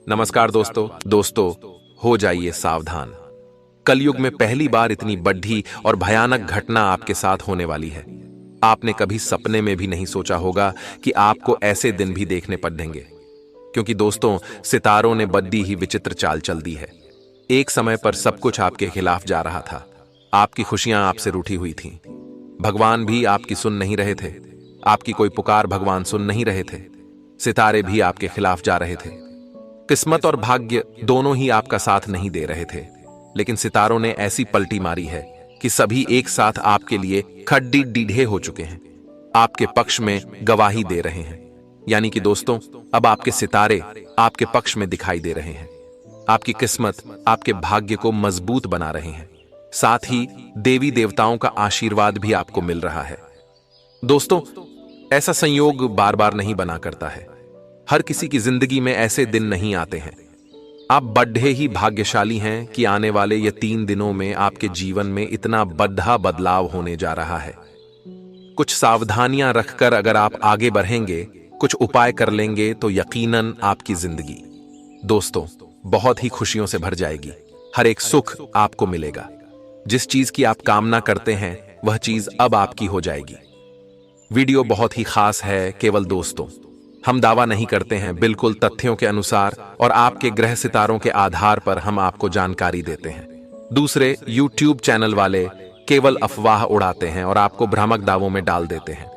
नमस्कार दोस्तों हो जाइए सावधान। कलयुग में पहली बार इतनी बड़ी और भयानक घटना आपके साथ होने वाली है। आपने कभी सपने में भी नहीं सोचा होगा कि आपको ऐसे दिन भी देखने पड़ेंगे, क्योंकि दोस्तों सितारों ने बड़ी ही विचित्र चाल चल दी है। एक समय पर सब कुछ आपके खिलाफ जा रहा था। आपकी खुशियां आपसे रूठी हुई थीं। भगवान भी आपकी सुन नहीं रहे थे। आपकी कोई पुकार भगवान सुन नहीं रहे थे। सितारे भी आपके खिलाफ जा रहे थे। किस्मत और भाग्य दोनों ही आपका साथ नहीं दे रहे थे, लेकिन सितारों ने ऐसी पलटी मारी है कि सभी एक साथ आपके लिए खड्डी डीढ़े हो चुके हैं, आपके पक्ष में गवाही दे रहे हैं। यानी कि दोस्तों अब आपके सितारे आपके पक्ष में दिखाई दे रहे हैं। आपकी किस्मत आपके भाग्य को मजबूत बना रहे हैं। साथ ही देवी देवताओं का आशीर्वाद भी आपको मिल रहा है। दोस्तों ऐसा संयोग बार बार नहीं बना करता है। हर किसी की जिंदगी में ऐसे दिन नहीं आते हैं। आप बड़े ही भाग्यशाली हैं कि आने वाले ये 3 दिनों में आपके जीवन में इतना बड़ा बदलाव होने जा रहा है। कुछ सावधानियां रखकर अगर आप आगे बढ़ेंगे, कुछ उपाय कर लेंगे, तो यकीनन आपकी जिंदगी दोस्तों बहुत ही खुशियों से भर जाएगी। हर एक सुख आपको मिलेगा। जिस चीज की आप कामना करते हैं वह चीज अब आपकी हो जाएगी। वीडियो बहुत ही खास है। केवल दोस्तों हम दावा नहीं करते हैं, बिल्कुल तथ्यों के अनुसार और आपके ग्रह सितारों के आधार पर हम आपको जानकारी देते हैं। दूसरे YouTube चैनल वाले केवल अफवाह उड़ाते हैं और आपको भ्रामक दावों में डाल देते हैं,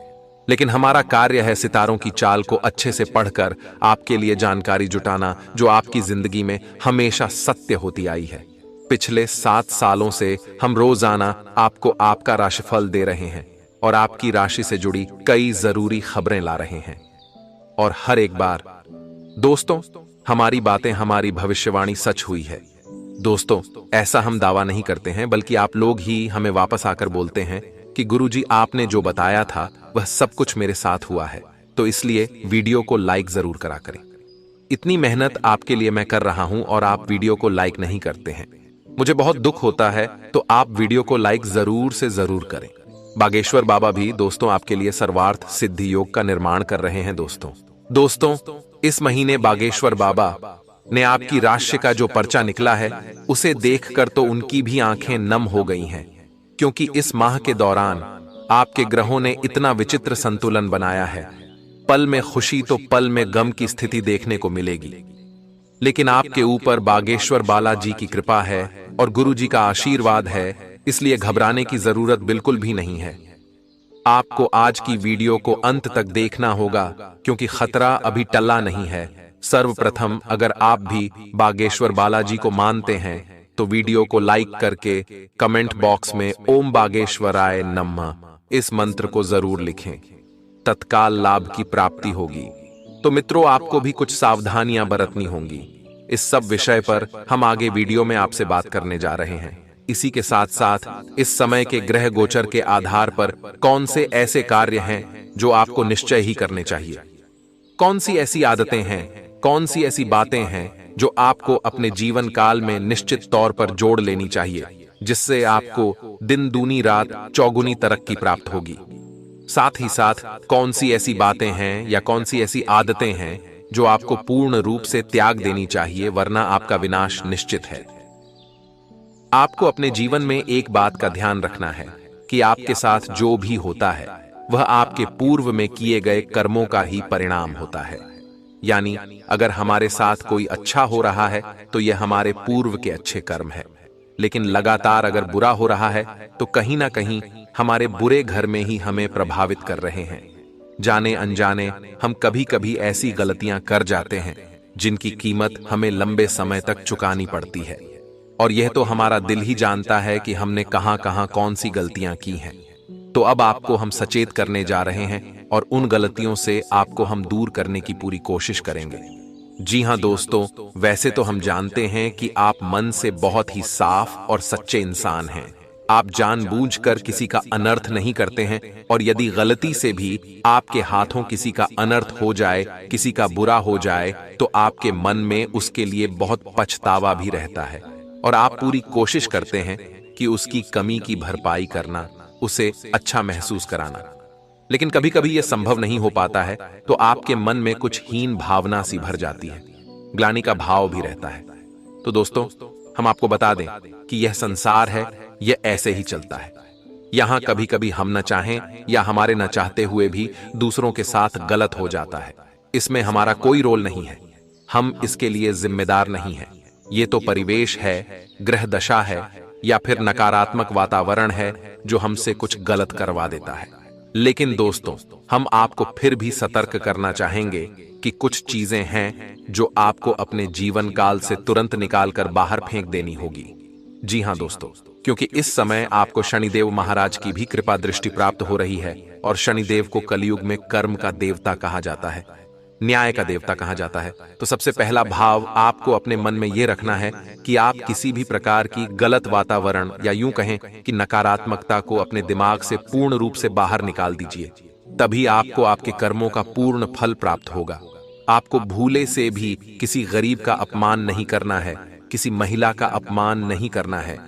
लेकिन हमारा कार्य है सितारों की चाल को अच्छे से पढ़कर आपके लिए जानकारी जुटाना, जो आपकी जिंदगी में हमेशा सत्य होती आई है। पिछले 7 सालों से हम रोजाना आपको आपका राशिफल दे रहे हैं और आपकी राशि से जुड़ी कई जरूरी खबरें ला रहे हैं। और हर एक बार दोस्तों हमारी बातें, हमारी भविष्यवाणी सच हुई है। दोस्तों ऐसा हम दावा नहीं करते हैं, बल्कि आप लोग ही हमें वापस आकर बोलते हैं कि गुरुजी आपने जो बताया था वह सब कुछ मेरे साथ हुआ है। तो इसलिए वीडियो को लाइक जरूर करा करें। इतनी मेहनत आपके लिए मैं कर रहा हूं और आप वीडियो को लाइक नहीं करते हैं। मुझे बहुत दुख होता है, तो आप वीडियो को लाइक जरूर से जरूर करें। बागेश्वर बाबा भी दोस्तों आपके लिए सर्वार्थ सिद्धि योग का निर्माण कर रहे हैं। दोस्तों इस महीने बागेश्वर बाबा ने आपकी राशि का जो पर्चा निकला है उसे देखकर तो उनकी भी आंखें नम हो गई हैं, क्योंकि इस माह के दौरान आपके ग्रहों ने इतना विचित्र संतुलन बनाया है। पल में खुशी तो पल में गम की स्थिति देखने को मिलेगी, लेकिन आपके ऊपर बागेश्वर बालाजी की कृपा है और गुरु जी का आशीर्वाद है, इसलिए घबराने की जरूरत बिल्कुल भी नहीं है। आपको आज की वीडियो को अंत तक देखना होगा, क्योंकि खतरा अभी टला नहीं है। सर्वप्रथम अगर आप भी बागेश्वर बालाजी को मानते हैं तो वीडियो को लाइक करके कमेंट बॉक्स में ओम बागेश्वराय नमः इस मंत्र को जरूर लिखें। तत्काल लाभ की प्राप्ति होगी। तो मित्रों आपको भी कुछ सावधानियां बरतनी होंगी। इस सब विषय पर हम आगे वीडियो में आपसे बात करने जा रहे हैं। इसी के साथ साथ इस समय के ग्रह गोचर के आधार पर कौन से ऐसे कार्य हैं जो आपको निश्चय ही करने चाहिए, कौन सी ऐसी आदतें हैं, कौन सी ऐसी बातें हैं जो आपको अपने जीवन काल में निश्चित तौर पर जोड़ लेनी चाहिए, जिससे आपको दिन दूनी रात चौगुनी तरक्की प्राप्त होगी। साथ ही साथ कौन सी ऐसी बातें हैं या कौन सी ऐसी आदतें हैं जो आपको पूर्ण रूप से त्याग देनी चाहिए, वरना आपका विनाश निश्चित है। आपको अपने जीवन में एक बात का ध्यान रखना है कि आपके साथ जो भी होता है वह आपके पूर्व में किए गए कर्मों का ही परिणाम होता है। यानी अगर हमारे साथ कोई अच्छा हो रहा है तो यह हमारे पूर्व के अच्छे कर्म है, लेकिन लगातार अगर बुरा हो रहा है तो कहीं ना कहीं हमारे बुरे घर में ही हमें प्रभावित कर रहे हैं। जाने अनजाने हम कभी कभी ऐसी गलतियां कर जाते हैं जिनकी कीमत हमें लंबे समय तक चुकानी पड़ती है, और यह तो हमारा दिल ही जानता है कि हमने कहां कहां कौन सी गलतियां की हैं। तो अब आपको हम सचेत करने जा रहे हैं और उन गलतियों से आपको हम दूर करने की पूरी कोशिश करेंगे। जी हां दोस्तों, वैसे तो हम जानते हैं कि आप मन से बहुत ही साफ और सच्चे इंसान हैं। आप जानबूझकर किसी का अनर्थ नहीं करते हैं, और यदि गलती से भी आपके हाथों किसी का अनर्थ हो जाए, किसी का बुरा हो जाए, तो आपके मन में उसके लिए बहुत पछतावा भी रहता है और आप पूरी कोशिश करते हैं कि उसकी कमी की भरपाई करना, उसे अच्छा महसूस कराना। लेकिन कभी कभी यह संभव नहीं हो पाता है, तो आपके मन में कुछ हीन भावना सी भर जाती है। ग्लानि का भाव भी रहता है। तो दोस्तों, हम आपको बता दें कि यह संसार है, यह ऐसे ही चलता है। यहां कभी कभी हम न चाहें या हमारे न चाहते हुए भी दूसरों के साथ गलत हो जाता है। इसमें हमारा कोई रोल नहीं है, हम इसके लिए जिम्मेदार नहीं हैं। ये तो परिवेश है, ग्रह दशा है, या फिर नकारात्मक वातावरण है जो हमसे कुछ गलत करवा देता है। लेकिन दोस्तों, हम आपको फिर भी सतर्क करना चाहेंगे कि कुछ चीजें हैं जो आपको अपने जीवन काल से तुरंत निकालकर बाहर फेंक देनी होगी। जी हां दोस्तों, क्योंकि इस समय आपको शनिदेव महाराज की भी कृपा दृष्टि प्राप्त हो रही है, और शनिदेव को कलयुग में कर्म का देवता कहा जाता है, न्याय का देवता कहा जाता है। तो सबसे पहला भाव आपको अपने मन में यह रखना है कि आप किसी भी प्रकार की गलत वातावरण या यूं कहें कि नकारात्मकता को अपने दिमाग से पूर्ण रूप से बाहर निकाल दीजिए। तभी आपको आपके कर्मों का पूर्ण फल प्राप्त होगा। आपको भूले से भी किसी गरीब का अपमान नहीं करना है, किसी महिला का अपमान नहीं करना है।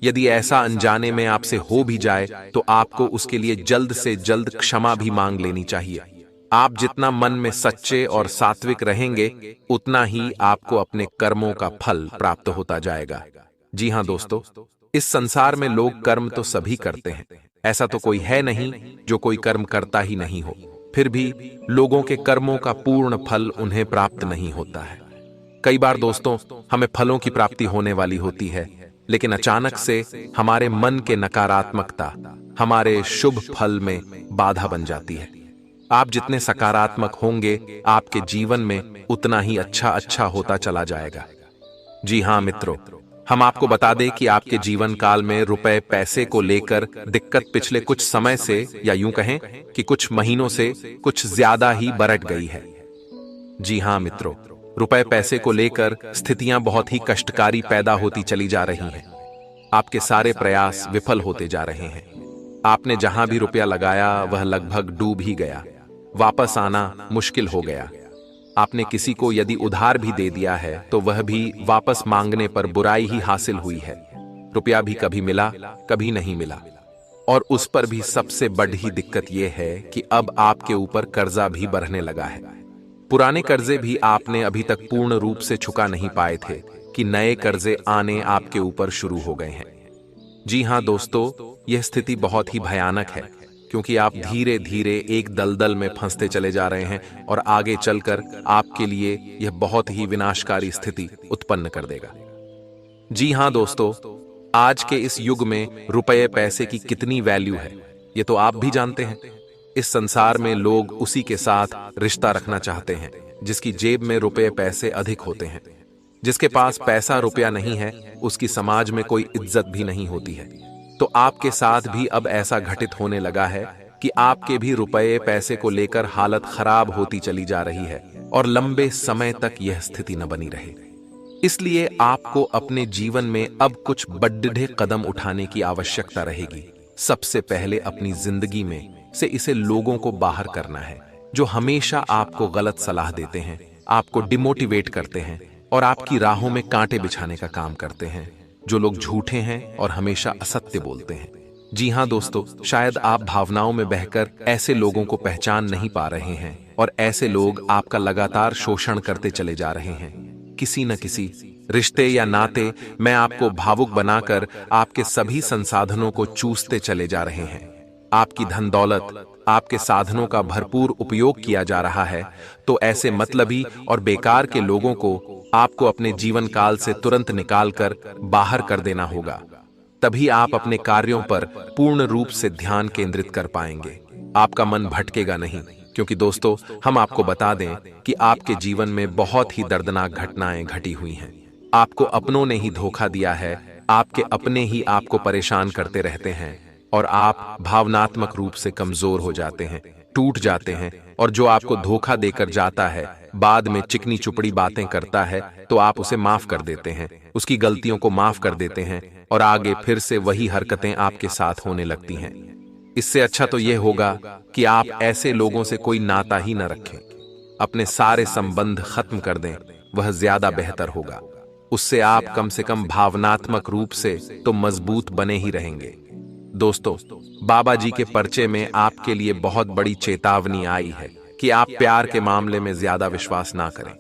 यदि ऐसा अनजाने में आपसे हो भी जाए तो आपको उसके लिए जल्द से जल्द क्षमा भी मांग लेनी चाहिए। आप जितना मन में सच्चे और सात्विक रहेंगे, उतना ही आपको अपने कर्मों का फल प्राप्त होता जाएगा। जी हां दोस्तों, इस संसार में लोग कर्म तो सभी करते हैं, ऐसा तो कोई है नहीं जो कोई कर्म करता ही नहीं हो। फिर भी लोगों के कर्मों का पूर्ण फल उन्हें प्राप्त नहीं होता है। कई बार दोस्तों, हमें फलों की प्राप्ति होने वाली होती है, लेकिन अचानक से हमारे मन के नकारात्मकता हमारे शुभ फल में बाधा बन जाती है। आप जितने सकारात्मक होंगे, आपके जीवन में उतना ही अच्छा होता चला जाएगा। जी हां मित्रों, हम आपको बता दें कि आपके जीवन काल में रुपए पैसे को लेकर दिक्कत पिछले कुछ समय से, या यूं कहें कि कुछ महीनों से कुछ ज्यादा ही बरट गई है। जी हां मित्रों, रुपए पैसे को लेकर स्थितियां बहुत ही कष्टकारी पैदा होती चली जा रही हैं। आपके सारे प्रयास विफल होते जा रहे हैं। आपने जहां भी रुपया लगाया वह लगभग डूब ही गया, वापस आना मुश्किल हो गया। आपने किसी को यदि उधार भी दे दिया है तो वह भी वापस मांगने पर बुराई ही हासिल हुई है। रुपया भी कभी मिला, कभी नहीं मिला, और उस पर भी सबसे बड़ी दिक्कत यह है कि अब आपके ऊपर कर्जा भी बढ़ने लगा है। पुराने कर्जे भी आपने अभी तक पूर्ण रूप से चुका नहीं पाए थे कि नए कर्जे आने आपके ऊपर शुरू हो गए हैं। जी हां दोस्तों, यह स्थिति बहुत ही भयानक है, क्योंकि आप धीरे धीरे एक दलदल में फंसते चले जा रहे हैं और आगे चलकर आपके लिए यह बहुत ही विनाशकारी स्थिति उत्पन्न कर देगा। जी हां दोस्तों, आज के इस युग में रुपये पैसे की कितनी वैल्यू है, ये तो आप भी जानते हैं। इस संसार में लोग उसी के साथ रिश्ता रखना चाहते हैं जिसकी जेब में रुपये पैसे अधिक होते हैं। जिसके पास पैसा रुपया नहीं है, उसकी समाज में कोई इज्जत भी नहीं होती है। तो आपके साथ भी अब ऐसा घटित होने लगा है कि आपके भी रुपये पैसे को लेकर हालत खराब होती चली जा रही है, और लंबे समय तक यह स्थिति न बनी रहे। इसलिए आपको अपने जीवन में अब कुछ बड़े कदम उठाने की आवश्यकता रहेगी। सबसे पहले अपनी जिंदगी में से इसे लोगों को बाहर करना है जो हमेशा आपको गलत सलाह देते हैं, आपको डिमोटिवेट करते हैं और आपकी राहों में कांटे बिछाने का काम करते हैं। जो लोग झूठे हैं और हमेशा असत्य बोलते हैं। जी हां दोस्तों, शायद आप भावनाओं में बहकर ऐसे लोगों को पहचान नहीं पा रहे हैं, और ऐसे लोग आपका लगातार शोषण करते चले जा रहे हैं। किसी न किसी रिश्ते या नाते में आपको भावुक बनाकर आपके सभी संसाधनों को चूसते चले जा रहे हैं। आपकी धन दौलत, आपके साधनों का भरपूर उपयोग किया जा रहा है। तो ऐसे मतलबी और बेकार के लोगों को आपको अपने जीवन काल से तुरंत निकालकर बाहर कर देना होगा। तभी आप अपने कार्यों पर पूर्ण रूप से ध्यान केंद्रित कर पाएंगे। आपका मन भटकेगा नहीं, क्योंकि दोस्तों, हम आपको बता दें कि आपके जीवन में बहुत ही दर्दनाक घटनाएं घटी हुई हैं। आपको अपनों ने ही धोखा दिया है, आपके अपने ही आपको परेशान करते रहते हैं, और आप भावनात्मक रूप से कमजोर हो जाते हैं, टूट जाते हैं। और जो आपको धोखा देकर जाता है, बाद में चिकनी चुपड़ी बातें करता है, तो आप उसे माफ कर देते हैं, उसकी गलतियों को माफ कर देते हैं, और आगे फिर से वही हरकतें आपके साथ होने लगती हैं। इससे अच्छा तो यह होगा कि आप ऐसे लोगों से कोई नाता ही न रखें, अपने सारे संबंध खत्म कर दें, वह ज्यादा बेहतर होगा। उससे आप कम से कम भावनात्मक रूप से तो मजबूत बने ही रहेंगे। दोस्तों, बाबा जी के पर्चे में आपके लिए बहुत बड़ी चेतावनी आई है कि आप प्यार के मामले में ज्यादा विश्वास ना करें।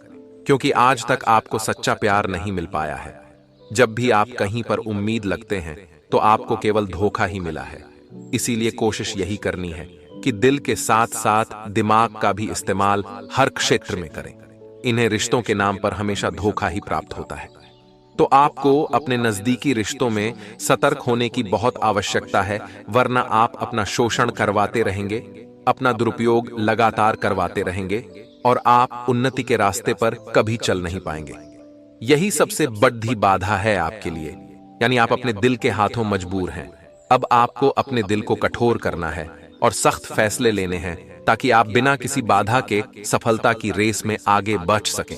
क्योंकि आज तक आपको सच्चा प्यार नहीं मिल पाया है। जब भी आप कहीं पर उम्मीद लगते हैं तो आपको केवल धोखा ही मिला है। इसीलिए कोशिश यही करनी है कि दिल के साथ साथ दिमाग का भी इस्तेमाल हर क्षेत्र में करें। इन्हें रिश्तों के नाम पर हमेशा धोखा ही प्राप्त होता है। तो आपको अपने नजदीकी रिश्तों में सतर्क होने की बहुत आवश्यकता है, वरना आप अपना शोषण करवाते रहेंगे, अपना दुरुपयोग लगातार करवाते रहेंगे और आप उन्नति के रास्ते पर कभी चल नहीं पाएंगे। यही सबसे बड़ी बाधा है आपके लिए, यानी आप अपने दिल के हाथों मजबूर हैं। अब आपको अपने दिल को कठोर करना है और सख्त फैसले लेने हैं ताकि आप बिना किसी बाधा के सफलता की रेस में आगे बढ़ सकें।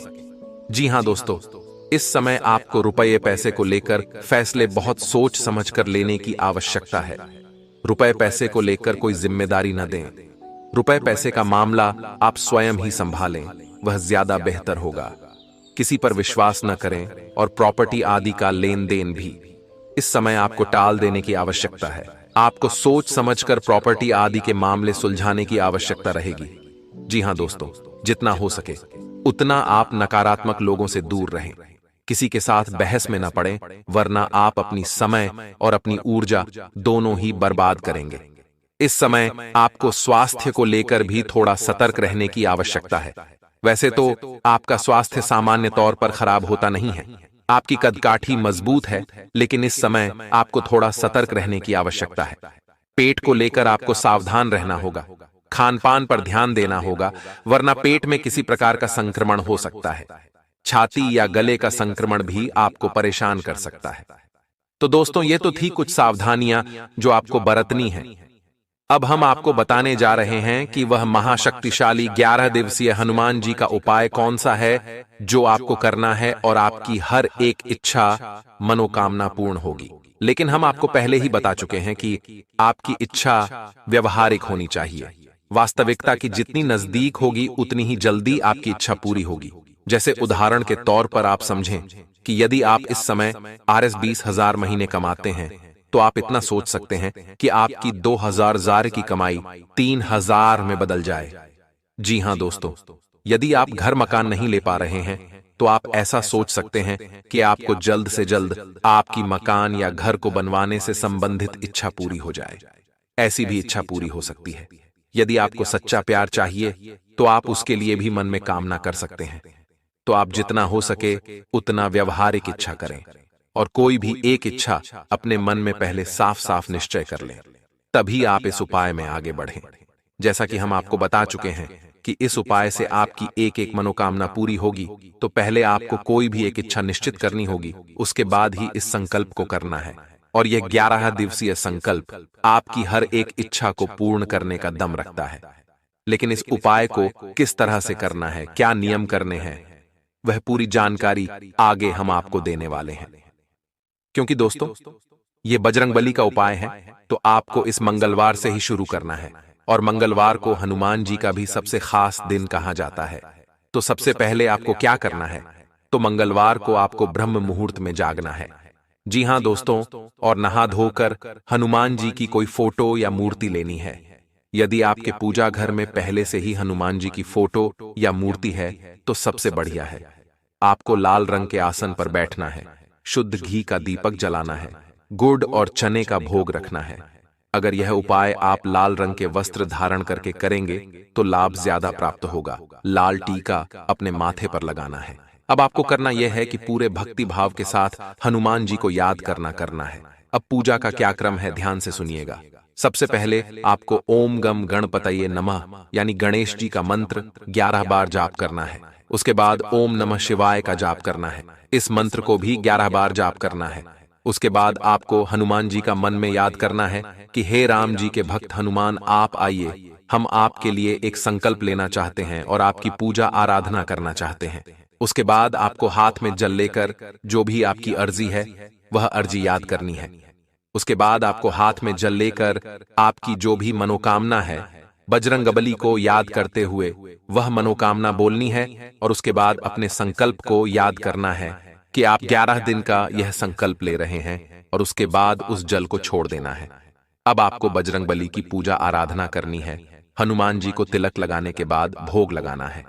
जी हां दोस्तों, इस समय आपको रुपये पैसे को लेकर फैसले बहुत सोच समझकर लेने की आवश्यकता है। रुपए पैसे को लेकर कोई जिम्मेदारी न दें। रुपए पैसे का मामला आप स्वयं ही संभालें, वह ज्यादा बेहतर होगा। किसी पर विश्वास न करें और प्रॉपर्टी आदि का लेन देन भी इस समय आपको टाल देने की आवश्यकता है। आपको सोच समझकर प्रॉपर्टी आदि के मामले सुलझाने की आवश्यकता रहेगी। जी हां दोस्तों, जितना हो सके उतना आप नकारात्मक लोगों से दूर रहें। किसी के साथ बहस में न पड़ें, वरना आप अपनी समय और अपनी ऊर्जा दोनों ही बर्बाद करेंगे। इस समय आपको स्वास्थ्य को लेकर भी थोड़ा सतर्क रहने की आवश्यकता है। वैसे तो आपका स्वास्थ्य सामान्य तौर पर खराब होता नहीं है, आपकी कदकाठी मजबूत है, लेकिन इस समय आपको थोड़ा सतर्क रहने की आवश्यकता है। पेट को लेकर आपको सावधान रहना होगा, खान पान पर ध्यान देना होगा, वरना पेट में किसी प्रकार का संक्रमण हो सकता है। छाती या गले का संक्रमण भी आपको परेशान कर सकता है। तो दोस्तों, ये तो थी कुछ सावधानियां जो आपको बरतनी है। अब हम आपको बताने जा रहे हैं कि वह महाशक्तिशाली 11 दिवसीय हनुमान जी का उपाय कौन सा है जो आपको करना है और आपकी हर एक इच्छा मनोकामना पूर्ण होगी। लेकिन हम आपको पहले ही बता चुके हैं कि आपकी इच्छा व्यवहारिक होनी चाहिए। वास्तविकता की जितनी नजदीक होगी उतनी ही जल्दी आपकी इच्छा पूरी होगी। जैसे उदाहरण के तौर पर आप समझें कि यदि आप इस समय RS 20,000 महीने कमाते हैं तो आप इतना सोच सकते हैं कि आपकी 2,000 की कमाई 3,000 में बदल जाए। जी हां दोस्तों, यदि आप घर मकान नहीं ले पा रहे हैं तो आप ऐसा सोच सकते हैं कि आपको जल्द से जल्द आपकी मकान या घर को बनवाने से संबंधित इच्छा पूरी हो जाए। ऐसी भी इच्छा पूरी हो सकती है। यदि आपको सच्चा प्यार चाहिए तो आप उसके लिए भी मन में कामना कर सकते हैं। तो आप जितना हो सके उतना व्यवहारिक इच्छा करें और कोई भी एक इच्छा अपने मन में पहले साफ साफ निश्चय कर लें, तभी आप इस उपाय में आगे बढ़ें। जैसा कि हम आपको बता चुके हैं कि इस उपाय से आपकी एक एक मनोकामना पूरी होगी, तो पहले आपको कोई भी एक इच्छा निश्चित करनी होगी, उसके बाद ही इस संकल्प को करना है। और यह 11 दिवसीय संकल्प आपकी हर एक इच्छा को पूर्ण करने का दम रखता है। लेकिन इस उपाय को किस तरह से करना है, क्या नियम करने हैं, वह पूरी जानकारी आगे हम आपको देने वाले हैं। क्योंकि दोस्तों, ये बजरंगबली का उपाय है, तो आपको इस मंगलवार से ही शुरू करना है। और मंगलवार को हनुमान जी का भी सबसे खास दिन कहा जाता है। तो सबसे पहले आपको क्या करना है, तो मंगलवार को आपको ब्रह्म मुहूर्त में जागना है। जी हां दोस्तों, और नहा धोकर हनुमान जी की कोई फोटो या मूर्ति लेनी है। यदि आपके पूजा घर में पहले से ही हनुमान जी की फोटो या मूर्ति है तो सबसे बढ़िया है। आपको लाल रंग के आसन पर बैठना है, शुद्ध घी का दीपक जलाना है, गुड़ और चने का भोग रखना है। अगर यह उपाय आप लाल रंग के वस्त्र धारण करके करेंगे तो लाभ ज्यादा प्राप्त होगा। लाल टीका अपने माथे पर लगाना है। अब आपको करना यह है कि पूरे भक्ति भाव के साथ हनुमान जी को याद करना है। अब पूजा का क्या क्रम है, ध्यान से सुनिएगा। सबसे पहले आपको ओम गम गणपतये नमः यानी गणेश जी का मंत्र 11 बार जाप करना है। उसके बाद ओम नमः शिवाय का जाप करना है। इस मंत्र को भी 11 बार जाप करना है। उसके बाद आपको हनुमान जी का मन में याद करना है कि हे राम जी के भक्त हनुमान, आप आइए, हम आपके लिए एक संकल्प लेना चाहते हैं और आपकी पूजा आराधना करना चाहते हैं। उसके बाद आपको हाथ में जल लेकर जो भी आपकी अर्जी है वह अर्जी याद करनी है। उसके बाद आपको हाथ में जल लेकर आपकी जो भी मनोकामना है बजरंगबली को याद करते हुए वह मनोकामना बोलनी है। और उसके बाद अपने संकल्प को याद करना है कि आप 11 दिन का यह संकल्प ले रहे हैं और उसके बाद उस जल को छोड़ देना है। अब आपको बजरंगबली की पूजा आराधना करनी है। हनुमान जी को तिलक लगाने के बाद भोग लगाना है।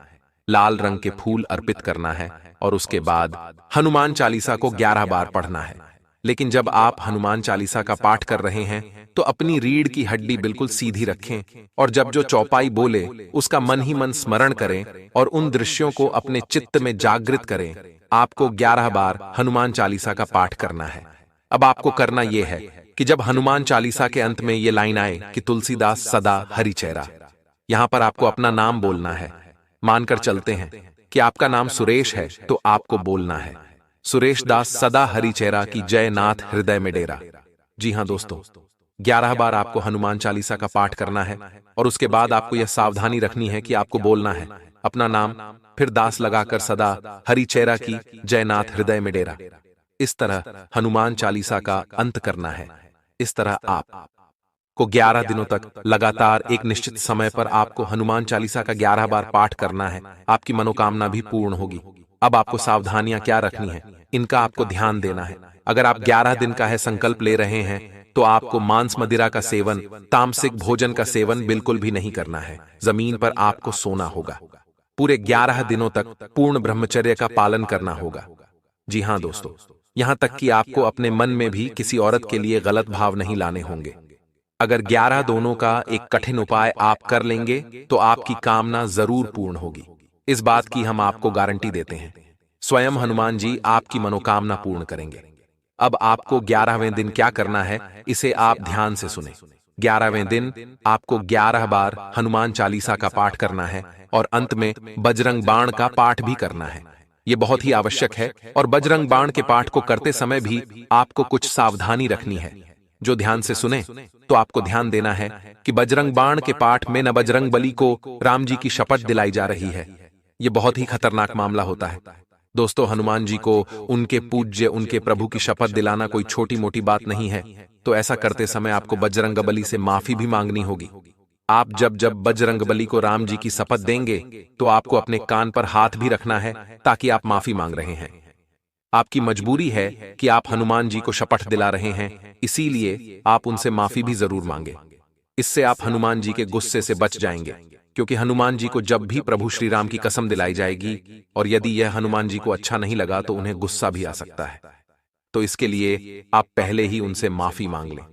लाल रंग के फूल अर्पित करना है और उसके बाद हनुमान चालीसा को 11 बार पढ़ना है। लेकिन जब आप हनुमान चालीसा का पाठ कर रहे हैं तो अपनी रीढ़ की हड्डी बिल्कुल सीधी रखें और जब जो चौपाई बोले उसका मन ही मन स्मरण करें और उन दृश्यों को अपने चित्त में जागृत करें। आपको 11 बार हनुमान चालीसा का पाठ करना है। अब आपको करना यह है कि जब हनुमान चालीसा के अंत में ये लाइन आए कि तुलसीदास सदा हरि चेहरा, यहां पर आपको अपना नाम बोलना है। मानकर चलते हैं कि आपका नाम सुरेश है तो आपको बोलना है, सुरेश दास सदा हरि चेहरा की जय नाथ हृदय में डेरा। जी हां दोस्तों, 11 बार आपको हनुमान चालीसा का पाठ करना है और उसके बाद आपको यह सावधानी रखनी है कि आपको बोलना है अपना नाम, फिर दास लगाकर सदा हरि चेहरा की जय नाथ हृदय में डेरा। इस तरह हनुमान चालीसा का अंत करना है। इस तरह आप को 11 दिनों तक लगातार एक निश्चित समय पर आपको हनुमान चालीसा का 11 बार पाठ करना है। आपकी मनोकामना भी पूर्ण होगी। अब आपको सावधानियां क्या रखनी है, इनका आपको ध्यान देना है। अगर आप 11 दिन का है संकल्प ले रहे हैं तो आपको मांस मदिरा का सेवन, तामसिक भोजन का सेवन बिल्कुल भी नहीं करना है। जमीन पर आपको सोना होगा। पूरे 11 दिनों तक पूर्ण ब्रह्मचर्य का पालन करना होगा। जी हां दोस्तों, यहां तक कि आपको अपने मन में भी किसी औरत के लिए गलत भाव नहीं लाने होंगे। अगर 11 दोनों का एक कठिन उपाय आप कर लेंगे तो आपकी कामना जरूर पूर्ण होगी। इस बात की हम आपको गारंटी देते हैं। स्वयं हनुमान जी आपकी मनोकामना पूर्ण करेंगे। अब आपको 11वें दिन क्या करना है, इसे आप ध्यान से सुने। 11वें दिन आपको 11 बार हनुमान चालीसा का पाठ करना है और अंत में बजरंग बाण का पाठ भी करना है। यह बहुत ही आवश्यक है और बजरंग बाण के पाठ को करते समय भी आपको कुछ सावधानी रखनी है। जो ध्यान से सुने तो आपको ध्यान देना है कि बजरंग बाण के पाठ में न बजरंग बली को राम जी की शपथ दिलाई जा रही है। यह बहुत ही खतरनाक मामला होता है दोस्तों। हनुमान जी को उनके पूज्य, उनके प्रभु की शपथ दिलाना कोई छोटी मोटी बात नहीं है। तो ऐसा करते समय आपको बजरंग बली से माफी भी मांगनी होगी। आप जब जब बजरंग बली को राम जी की शपथ देंगे तो आपको अपने कान पर हाथ भी रखना है ताकि आप माफी मांग रहे हैं। आपकी मजबूरी है कि आप हनुमान जी को शपथ दिला रहे हैं, इसीलिए आप उनसे माफी भी जरूर मांगे। इससे आप हनुमान जी के गुस्से से बच जाएंगे, क्योंकि हनुमान जी को जब भी प्रभु श्री राम की कसम दिलाई जाएगी और यदि यह हनुमान जी को अच्छा नहीं लगा तो उन्हें गुस्सा भी आ सकता है। तो इसके लिए आप पहले ही उनसे माफी मांग लें।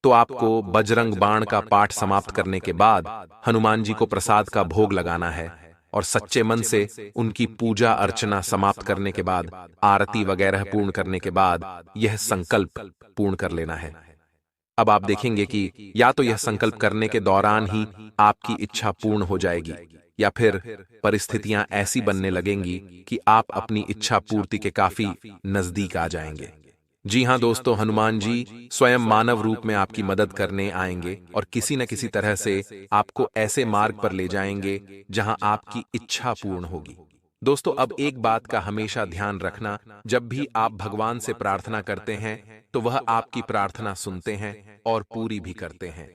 तो आपको बजरंग बाण का पाठ समाप्त करने के बाद हनुमान जी को प्रसाद का भोग लगाना है और सच्चे मन से उनकी पूजा अर्चना समाप्त करने के बाद, आरती वगैरह पूर्ण करने के बाद यह संकल्प पूर्ण कर लेना है। अब आप देखेंगे कि या तो यह संकल्प करने के दौरान ही आपकी इच्छा पूर्ण हो जाएगी या फिर परिस्थितियां ऐसी बनने लगेंगी कि आप अपनी इच्छा पूर्ति के काफी नजदीक आ जाएंगे। जी हां दोस्तों, हनुमान जी स्वयं मानव रूप में आपकी मदद करने आएंगे और किसी न किसी तरह से आपको ऐसे मार्ग पर ले जाएंगे जहां आपकी इच्छा पूर्ण होगी। दोस्तों, अब एक बात का हमेशा ध्यान रखना, जब भी आप भगवान से प्रार्थना करते हैं तो वह आपकी प्रार्थना सुनते हैं और पूरी भी करते हैं।